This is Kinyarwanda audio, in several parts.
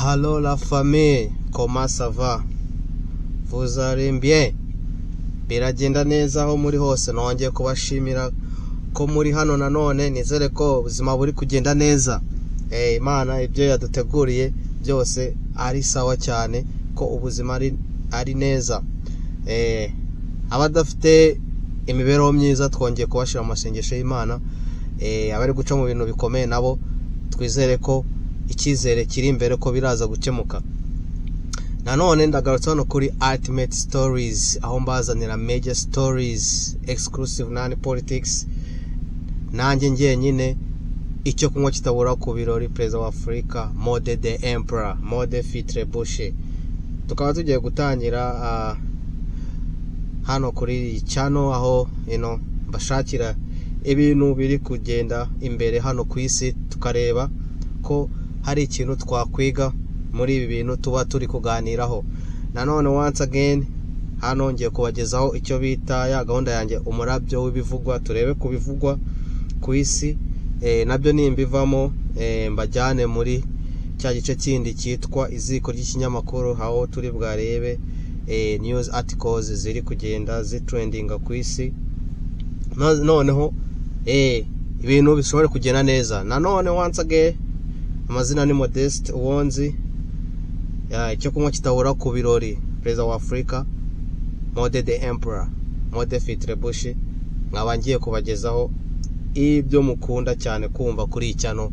Hello la famille, comment ça va? Vous allez bien? Biragenda neza aho muri hose, nongeye kubashimira ko muri hano nanone, nizere ko ubuzima buri kugenda neza. Imana ibyo yaduteguriye byose ari sawa cyane, ko ubuzima ari neza. Abadafite imibereho myiza twongeye kubashira mu masengesho y'Imana. Abari guca mu bintu bikomeye nabo twizere ko icyizere kiri imbere ko biraza gukemuka. Nanone ndagarutse hano kuri Ultimate Stories, aho mbazanira major stories, exclusive non politics. Nanjye ngenyine icyo kunywa kitabura ku birori Perezida wa Afrika Mode the Emperor, Mode Fitre Bushe. Tukaba tugiye gutangira hano kuri channel aho bashakira ibintu biri kugenda imbere hano ku isi, tukareba ko hari ikintu twakwiga muri ibi bintu tuba turi kuganiraho. Nanone once again hano ngiye kubagezaho icyo bita ya gahunda yanjye umurabyo w'ibivugwa, turebe kubivugwa ku isi, nabyo nimbivamo mbajyane muri cya gice kindi cyitwa iziko ry'ikinyamakuru, aho turi bwarebe news articles ziri kugenda zitrendinga ku isi, noneho ibintu bishobora kugenda neza. Nanone once again amazina ni Modeste Uwonzi, icyo kunywa kitabura ku birori Perezida wa Afrika Mode the Emperor, Mode Fitre Bushe. Nkaba ngiye kubagezaho ibyo mukunda cyane kumva kuri icyano.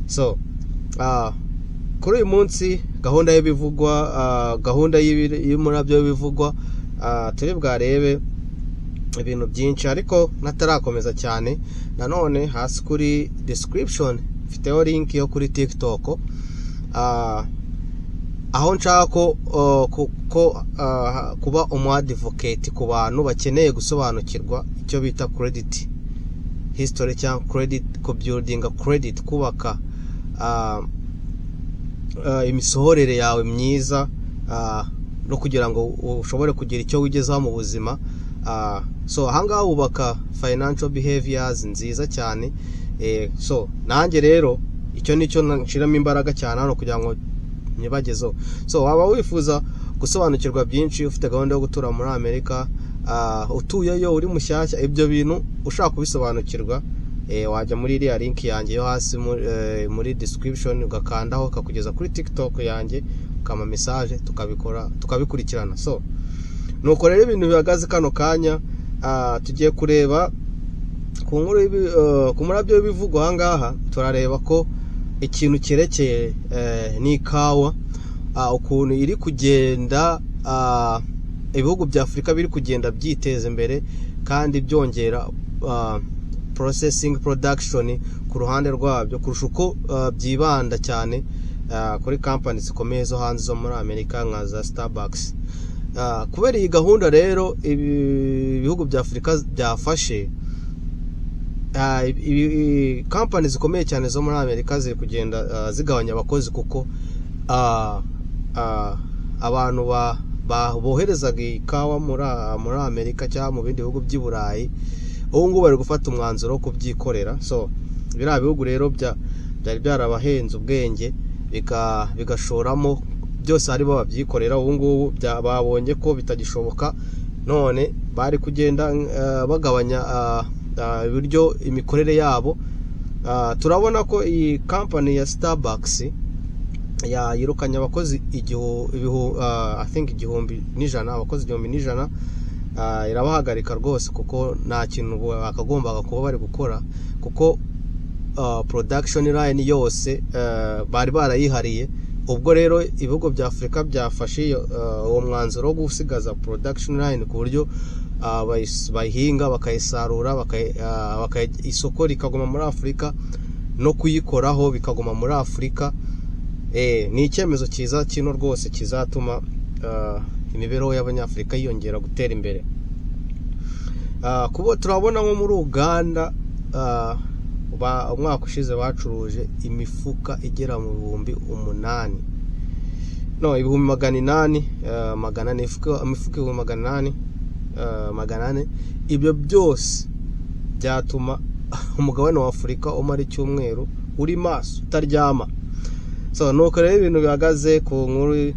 So kuri uyu munsi gahunda y'ibivugwa, gahunda y'umurabyo y'ibivugwa, turi bwarebe ibintu byinshi, ariko natarakomeza cyane. Nanone hasi kuri description mfiteho link yo kuri TikTok, aho nshaka kuba umu-advocate ku bantu bakeneye gusobanukirwa icyo bita credit history cyangwa credit, ku building credit, kubaka imisohorere yawe myiza, no kugira ngo ushobore kugira icyo wigezaho mu buzima. So ahangaha wubaka financial behaviors nziza cyane. So nanjye rero icyo nicyo nshiramo imbaraga cyane hano kugira ngo nyibagezeho. So waba wifuza gusobanukirwa byinshi, ufite gahunda yo gutura muri Amerika, utuyeyo uri mushyashya, ibyo bintu ushaka kubisobanukirwa, wajya muri iriya link yanjye yo hasi muri description, ugakandaho kakugeza kuri TikTok yanjye, ukama message, tukabikurikirana. So nuko rero ibintu bihagaze kano kanya, tugiye kureba ku nkuru ku murabyo w'ibivugwa. Ahangaha turareba ko ikintu cyerekeye n'ikawa, ukuntu iri kugenda, ibihugu bya Afrika biri kugenda byiteza imbere kandi byongera processing production ku ruhande rwabyo, kurusha uko byibanda cyane kuri companies zikomeye zo hanze zo muri Amerika nka za Starbucks. Kubera iyi gahunda rero ibihugu bya Afrika byafashe, companies zikomeye cyane zo muri Amerika ziri kugenda zigabanya abakozi, kuko abantu boherezaga ikawa muri Amerika cyangwa mu bindi bihugu by'i Burayi, ubu ngubu bari gufata umwanzuro wo kubyikorera. So biriya bihugu rero byari byarabahenze ubwenge, bigashoramo byose ari bo babyikorera. Ubu ngubu babonye ko bitagishoboka, none bari kugenda bagabanya uburyo imikorere yabo. Turabona ko iyi company ya Starbucks yirukanye abakozi I think 1,100, abakozi 1,100, irabahagarika rwose, kuko nta kintu bakagombaga kuba bari gukora, kuko production line yose bari barayihariye. Ubwo rero ibihugu bya Afrika byafashe uwo mwanzuro wo gusigaza production line, ku buryo bayihinga bakayisarura, isoko rikaguma muri Afrika, no kuyikoraho bikaguma muri Afrika. Ni icyemezo cyiza kino rwose, kizatuma imibereho y'abanyafrika yiyongera gutera imbere. Kubo turabona nko muri Uganda, umwaka ushize bacuruje imifuka igera mu 8,000, no 800, imifuka 800. Ibyo byose byatuma umugabane wa Afrika umara icyumweru uri maso utaryama. So nuko rero ibintu bihagaze ku nkuru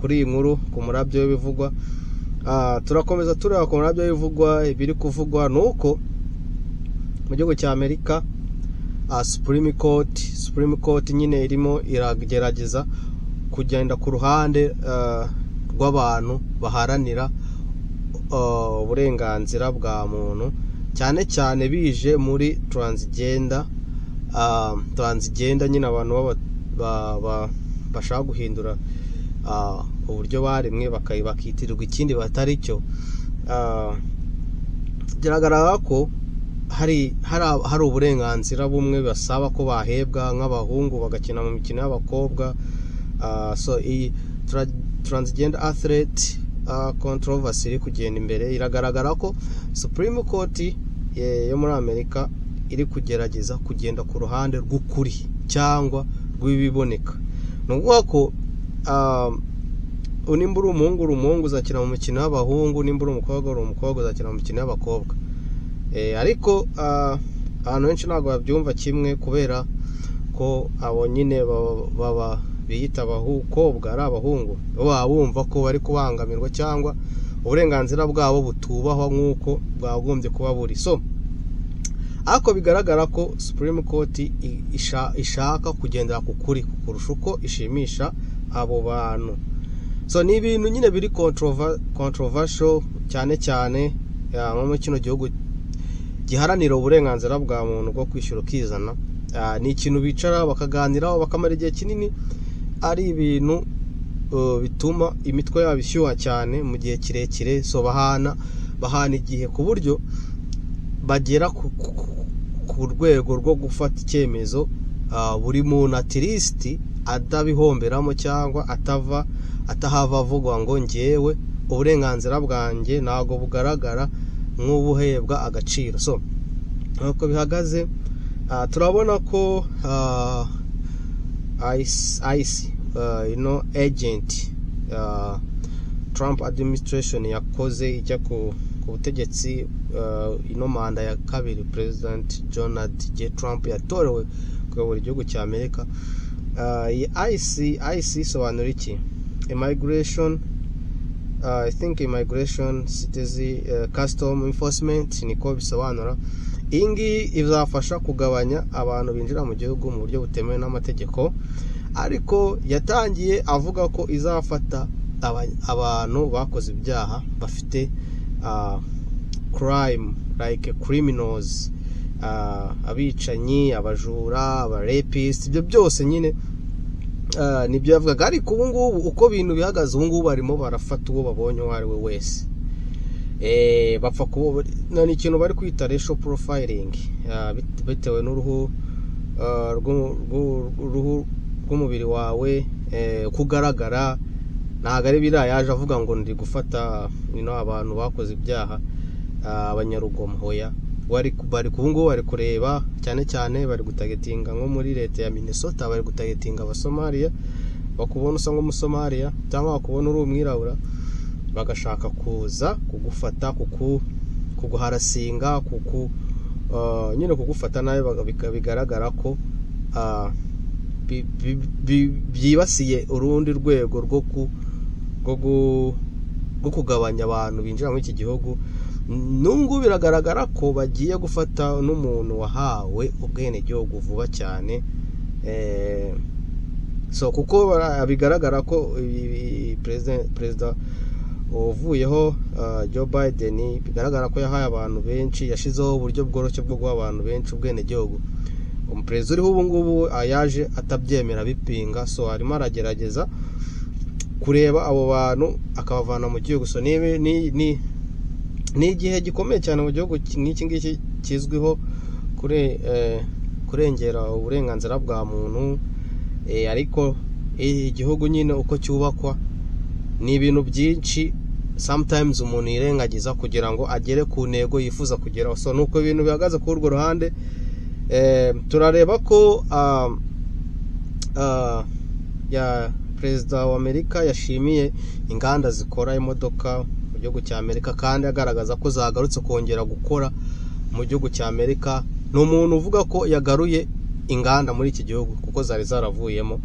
kuri iyi nkuru ku murabyo bivugwa. Turakomeza tureba ku murabyo bivugwa. Ibiri kuvugwa nuko mu gihugu cya Amerika Supreme Court nyine irimo iragerageza kugenda ku ruhande rw'abantu baharanira uburenganzira bwa muntu, cyane cyane bije muri transgender nyine abantu bashaka guhindura uburyo baremwe bakitirirwa ikindi batari cyo. Biragaragara ko hari uburenganzira bumwe basaba ko bahebwa nk'abahungu bagakina mu mikino y'abakobwa. So iyi transgender athlete controversy iri kugenda imbere. Iragaragara ko Supreme Court yo muri Amerika iri kugerageza kugenda ku ruhande rw'ukuri cyangwa rw'ibiboneka. Ni ukuvuga ko nimba uri umuhungu uzakina mu mikino y'abahungu, nimba uri umukobwa uzakina mu mikino y'abakobwa. Ariko abantu benshi ntabwo babyumva kimwe, kubera ko abo nyine baba biyita abakobwa ari abahungu, baba bumva ko bari kubangamirwa cyangwa uburenganzira bwabo butubahwa nk'uko bwagombye kuba buri. So ariko bigaragara ko Supreme Court ishaka kugendera ku kuri kurusha uko ishimisha abo bantu. So ni ibintu nyine biri controversial cyane cyane nko mu kino gihugu giharanira uburenganzira bwa muntu bwo kwishyura ukizana. Ni ikintu bicara bakaganiraho bakamara igihe kinini, ari ibintu bituma imitwe yabo ishyuha cyane mu gihe kirekire. So bahana igihe ku buryo bagera ku rwego rwo gufata icyemezo buri muntu at least adabihomberamo cyangwa atahava avuga ngo ngewe uburenganzira bwanjye ntago bugaragara nk'ubuhebwa agaciro. So nuko bihagaze. Turabona ko ICE agent Trump administration yakoze ijya ku butegetsi ino manda ya kabiri President Donald J. Trump yatorewe kuyobora igihugu cya Amerika. ICE sobanura iki? Immigration, I think immigration, citizen, custom enforcement niko bisobanura. Ingi izafasha kugabanya abantu binjira mu gihugu mu buryo butemewe n'amategeko, ariko yatangiye avuga ko izafata abantu bakoze ibyaha bafite crime like criminals, abicanyi, abajura, abarapist, ibyo byose nyine nibyo yavugaga. Ariko ubu ngubu uko bintu bihagaze, ubu ngubu barimo barafata uwo babonye uwo ari we wese, bapfa kuba ni ikintu bari kwita racial profiling, bitewe n'uruhu rw'umubiri wawe kugaragara. Ntabwo ari biriya yaje avuga ngo ndi gufata abantu bakoze ibyaha abanyarugomo. Hoya bari kubungu bari kureba cyane cyane, bari gutagetinga nko muri leta ya Minnesota, bari gutagetinga abasomalia. Bakubona usa nk'umusomaliya cyangwa bakubona uri umwirabura, bagashaka kuza kugufata, kuguharasinga, nyine kugufata nawe. Bigaragara ko byibasiye urundi rwego rwo kugabanya abantu binjira muri iki gihugu. Nungu biragaragara ko bagiye gufata n'umuntu wahawe ubwenegihugu vuba cyane. So kuko bigaragara ko perezida uvuyeho Joe Biden bigaragara ko yahaye abantu benshi, yashizeho uburyo bworoshye bwo guha abantu benshi ubwenegihugu. Umuperezida uriho ubu ngubu yaje atabyemera bipinga. So arimo aragerageza kureba abo bantu akabavana mu gihugu. So ni igihe gikomeye cyane mu gihugu nk'iki ngiki kizwiho kurengera uburenganzira bwa muntu. Ariko igihugu nyine uko cyubakwa ni ibintu byinshi sometimes umuntu yirengagiza kugira ngo agere ku ntego yifuza kugeraho. So nuko ibintu bihagaze kuri urwo ruhande. Turareba ko ya perezida wa Amerika yashimiye inganda zikora imodoka mu gihugu cya Amerika, kandi agaragaza ko zagarutse kongera gukora mu gihugu cya Amerika. Ni umuntu uvuga ko yagaruye inganda muri iki gihugu kuko zari zaravuyemo.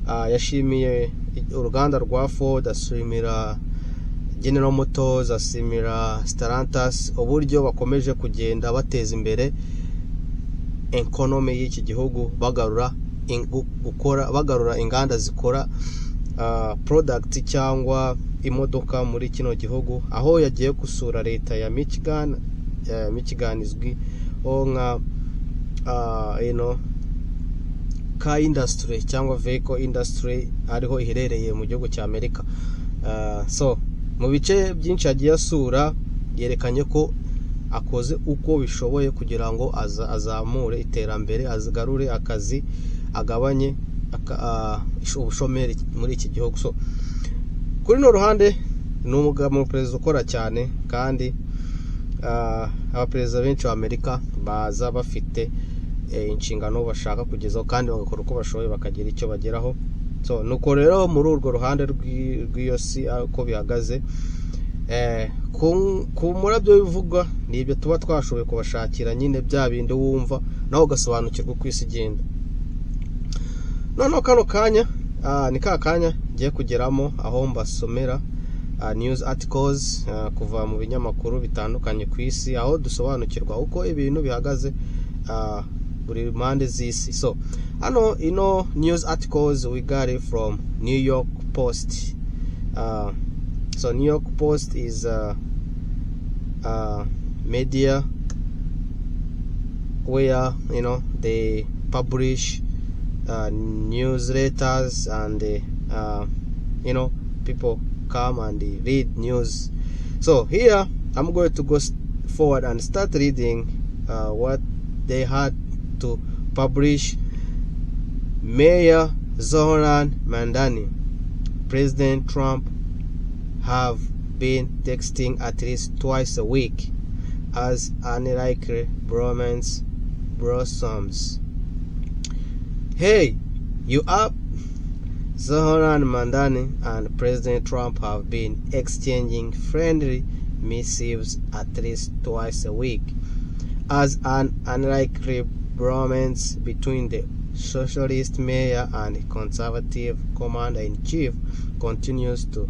yashimiye uruganda rwa Ford, ashimira General Motors, ashimira Stellantis uburyo bakomeje kugenda bateza imbere economy y'iki gihugu, bagarura inganda zikora product cyangwa imodoka muri kino gihugu. Aho yagiye gusura leta ya Michigan izwi nka car industry cyangwa vehicle industry, ariho iherereye mu gihugu cya Amerika. So mu bice byinshi yagiye asura, yerekanye ko akoze uko bishoboye kugira ngo azamure iterambere, azigarure akazi, agabanye ubushomeri muri iki gihugu. So kuri no ruhande ni umugabo perezida ukora cyane, kandi abaperezida benshi ba Amerika baza bafite inshingano bashaka kugezaho, kandi bagakora uko bashoboye bakagira icyo bageraho. So nuko rero muri urwo ruhande rw'iyo si uko bihagaze, ku murabyo bivuga ni ibyo tuba twashoboye kubashakira, nyine bya bindi wumva naho ugasobanukirwa uko isi igenda. Noneho kano kanya ni ka kanya ngiye kugeramo aho mbasomera news articles kuva mu binyamakuru bitandukanye ku isi, aho dusobanukirwa uko ibintu bihagaze buri mpande z'isi. So hano news articles we got it from New York Post. So New York Post is a media where they publish newsletters, and people come and they read news. So here I'm going to go forward and start reading what they had to publish. Mayor Zohran Mamdani, President Trump have been texting at least twice a week as unlikely bromance blossoms. Hey, you up? Zohran Mamdani and President Trump have been exchanging friendly missives at least twice a week as an unlikely bromance between the socialist mayor and conservative commander-in-chief continues to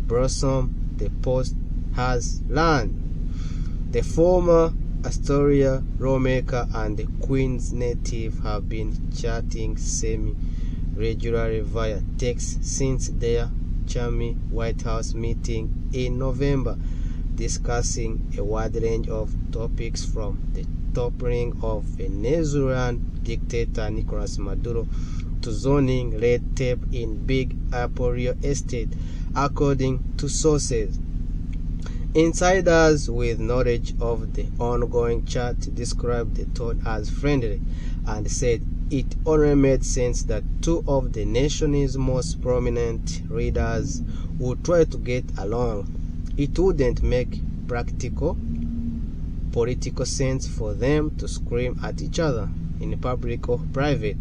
blossom, the Post has learned. The former Astoria lawmaker and the Queens native have been chatting semi-regularly via text since their chummy White House meeting in November, discussing a wide range of topics from the toppling of Venezuelan dictator Nicolas Maduro to zoning red tape in Big Apple real estate, according to sources. Insiders with knowledge of the ongoing chat described the tone as friendly and said it only made sense that two of the nation's most prominent leaders would try to get along. It wouldn't make practical political sense for them to scream at each other in public or private,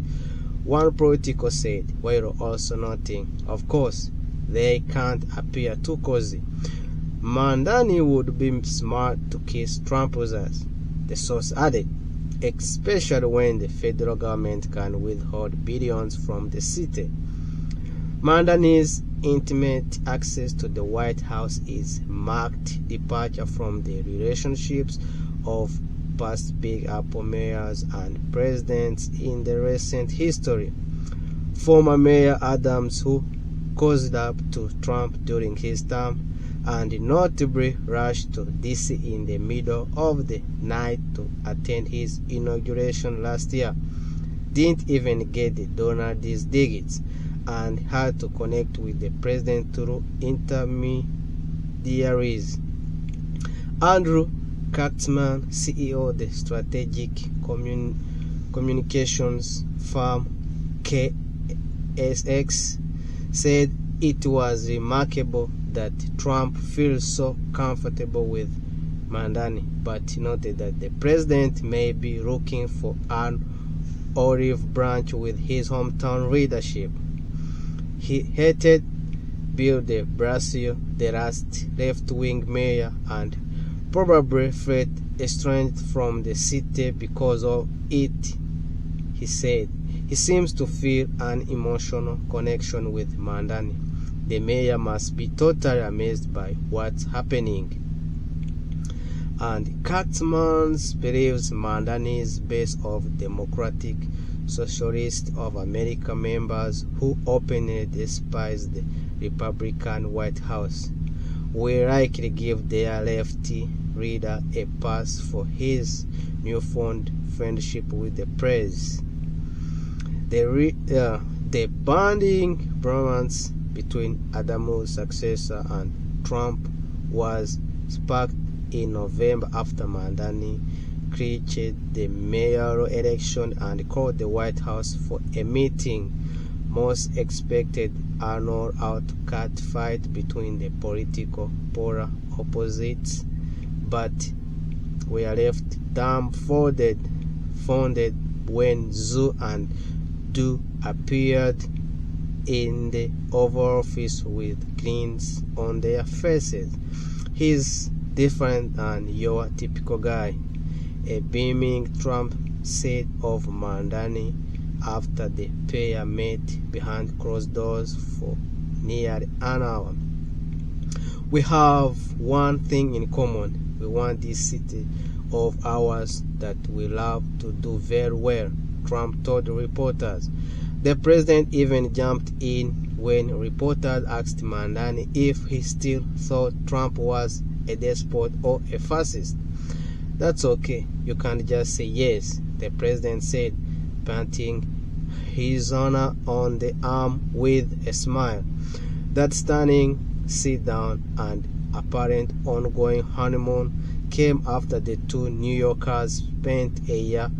one political said, while also noting, of course, they can't appear too cozy. Mamdani would be smart to kiss Trump's ass, the source added, especially when the federal government can withhold billions from the city. Mamdani's intimate access to the White House is marked departure from the relationships of past Big Apple mayors and presidents in the recent history. Former Mayor Adams, who cozied up to Trump during his term and notably rushed to D.C. in the middle of the night to attend his inauguration last year, didn't even get the Donald's digits and had to connect with the president through intermediaries. Andrew Katzman, CEO of the strategic communications firm KSX, said it was remarkable that Trump feels so comfortable with Mamdani, but noted that the president may be looking for an olive branch with his hometown leadership. He hated Bill de Blasio, the last left-wing mayor, and probably felt estranged from the city because of it. He said He seems to feel an emotional connection with Mandani. The mayor must be totally amazed by what's happening. And Katzmans believes Mandani's base of Democratic Socialists of America members who openly despise the Republican White House will likely give their lefty leader a pass for his newfound friendship with the press. The bonding bromance between Adams' successor and Trump was sparked in November after Mandani clinched the mayoral election and called the White House for a meeting. Most expected annual outcut fight between the political polar opposites, but were left dumbfounded when Zhu and Du appeared in the Oval Office with grins on their faces. He's different than your typical guy, a beaming Trump said of Mandani after the pair met behind closed doors for nearly an hour. We have one thing in common. We want this city of ours that we love to do very well, Trump told reporters. The president even jumped in when reporters asked Mandani if he still thought Trump was a despot or a fascist. That's okay, you can't just say yes, the president said, patting his honor on the arm with a smile. That stunning sit-down and apparent ongoing honeymoon came after the two New Yorkers spent a year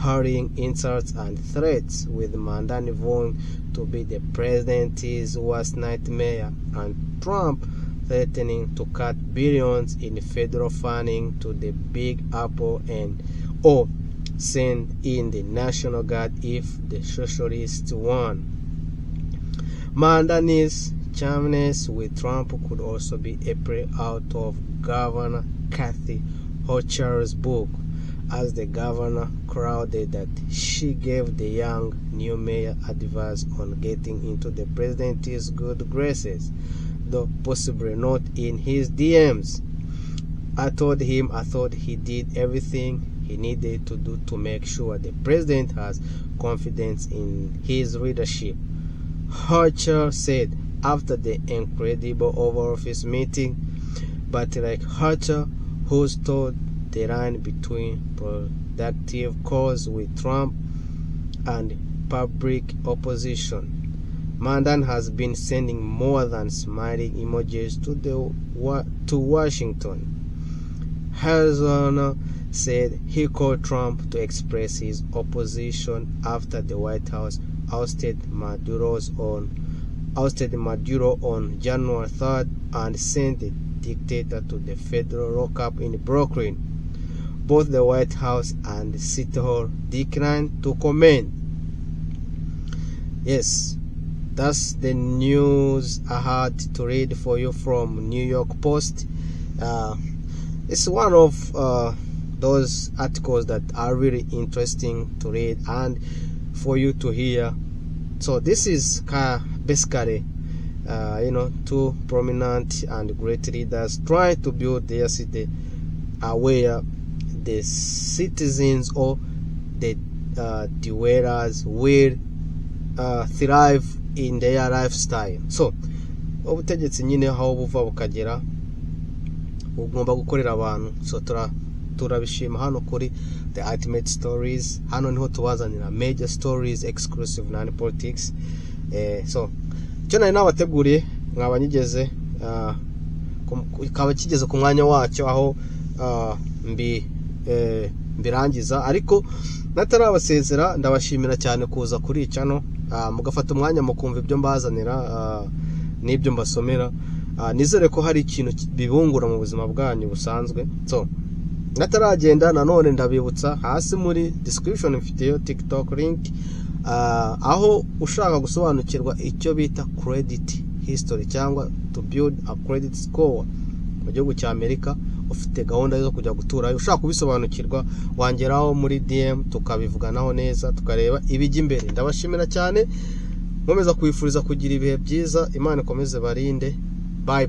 hurling insults and threats, with Mandani vowing to be the president's worst nightmare and Trump threatening to cut billions in federal funding to the Big Apple and send in the National Guard if the socialists won. Mandani's charminess with Trump could also be a play out of Governor Kathy Hochul's book, as the governor crowded that she gave the young new mayor advice on getting into the president's good graces, though possibly not in his DMs. I told him I thought he did everything he needed to do to make sure the president has confidence in his leadership, Hochul said after the incredible Oval Office meeting. But like Hochul, who stood the line between productive calls with Trump and public opposition, Mandani has been sending more than smiling emojis to Washington. Arizona said he called Trump to express his opposition after the White House ousted Maduro on January 3rd and sent the dictator to the federal lockup in Brooklyn. Both the White House and City Hall declined to comment. Yes, that's the news I had to read for you from New York Post. It's one of those articles that are really interesting to read and for you to hear. So this is basically two prominent and great leaders trying to build their city where the citizens or the dwellers will thrive in their lifestyle. So ubutegetsi nyine aho buva bukagera ugomba gukorera abantu. So turabishima hano kuri The Ultimate Stories. Hano niho tubazanira major stories, exclusive non-politics. So icyo nari nabateguriye mwabanyigeze ikaba kigeze ku mwanya wacyo aho mbirangiza, ariko natarabasezera ndabashimira cyane kuza kuri channel mugafata umwanya mukumva ibyo mbazanira n'ibyo mbasomera. Nizere ko hari ikintu bibungura mu buzima bwanyu busanzwe. So nataragenda nanone ndabibutsa hasi muri description mfiteyo TikTok link aho ushaka gusobanukirwa icyo bita credit history cyangwa to build a credit score mu gihugu cya Amerika, ufite gahunda zo kujya guturayo, ushaka kubisobanukirwa wangeraho muri DM tukabivuganaho neza tukareba ibijya imbere. Ndabashimira cyane, nkomeza kwifuriza kugira ibihe byiza, Imana ikomeze barinde. Bye bye.